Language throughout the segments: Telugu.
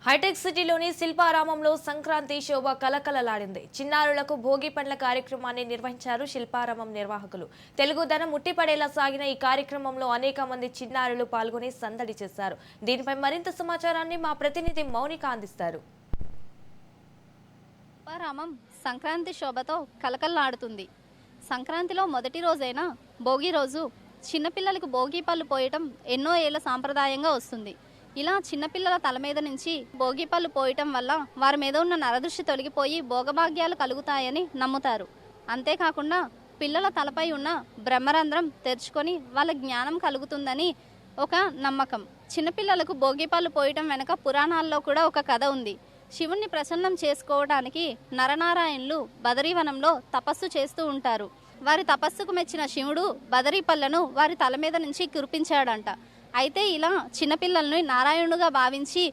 హైటెక్ సిటీలోని శిల్పారామంలో సంక్రాంతి శోభ కలకలలాడింది. చిన్నారులకు భోగి పండ్ల కార్యక్రమాన్ని నిర్వహించారు శిల్పారామం నిర్వాహకులు. తెలుగుదనం ఉట్టిపడేలా సాగిన ఈ కార్యక్రమంలో అనేక మంది చిన్నారులు పాల్గొని సందడి చేశారు. దీనిపై మరింత సమాచారాన్ని మా ప్రతినిధి మౌనిక అందిస్తారు. శిల్పారామం సంక్రాంతి శోభతో కలకలలాడుతుంది. సంక్రాంతిలో మొదటి రోజైన భోగి రోజు చిన్నపిల్లలకు భోగి పళ్ళు పోయటం ఎన్నో ఏళ్ల సాంప్రదాయంగా వస్తుంది. ఇలా చిన్నపిల్లల తల మీద నుంచి భోగి పళ్ళు పోయటం వల్ల వారి మీద ఉన్న నరదృష్టి తొలగిపోయి భోగభాగ్యాలు కలుగుతాయని నమ్ముతారు. అంతేకాకుండా పిల్లల తలపై ఉన్న బ్రహ్మరంధ్రం తెరుచుకొని వాళ్ళ జ్ఞానం కలుగుతుందని ఒక నమ్మకం. చిన్నపిల్లలకు భోగి పళ్ళు పోయటం వెనక పురాణాల్లో కూడా ఒక కథ ఉంది. శివుణ్ణి ప్రసన్నం చేసుకోవడానికి నరనారాయణులు బదరీవనంలో తపస్సు చేస్తూ ఉంటారు. వారి తపస్సుకు మెచ్చిన శివుడు బదరీ పళ్ళను వారి తల మీద నుంచి కురిపించాడంట. అయితే ఇలా చిన్నపిల్లల్ని నారాయణుడుగా భావించి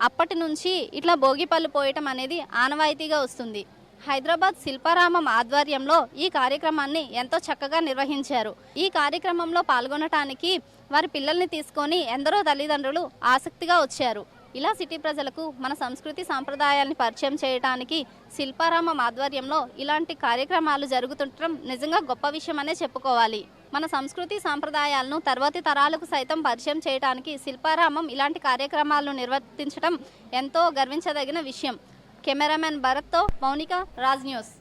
అప్పటి నుంచి ఇట్లా భోగి పళ్ళు పోయటం అనేది ఆనవాయితీగా వస్తుంది. హైదరాబాద్ శిల్పారామం ఆధ్వర్యంలో ఈ కార్యక్రమాన్ని ఎంతో చక్కగా నిర్వహించారు. ఈ కార్యక్రమంలో పాల్గొనటానికి వారి పిల్లల్ని తీసుకొని ఎందరో తల్లిదండ్రులు ఆసక్తిగా వచ్చారు. ఇలా సిటీ ప్రజలకు మన సంస్కృతి సాంప్రదాయాల్ని పరిచయం చేయడానికి శిల్పారామం ఆధ్వర్యంలో ఇలాంటి కార్యక్రమాలు జరుగుతుండటం నిజంగా గొప్ప విషయమనే చెప్పుకోవాలి. మన సంస్కృతి సాంప్రదాయాలను తర్వాతి తరాలకు సైతం పరిచయం చేయడానికి శిల్పారామం ఇలాంటి కార్యక్రమాలను నిర్వర్తించడం ఎంతో గర్వించదగిన విషయం. కెమెరామెన్ భరత్తో మౌనిక, రాజ్ న్యూస్.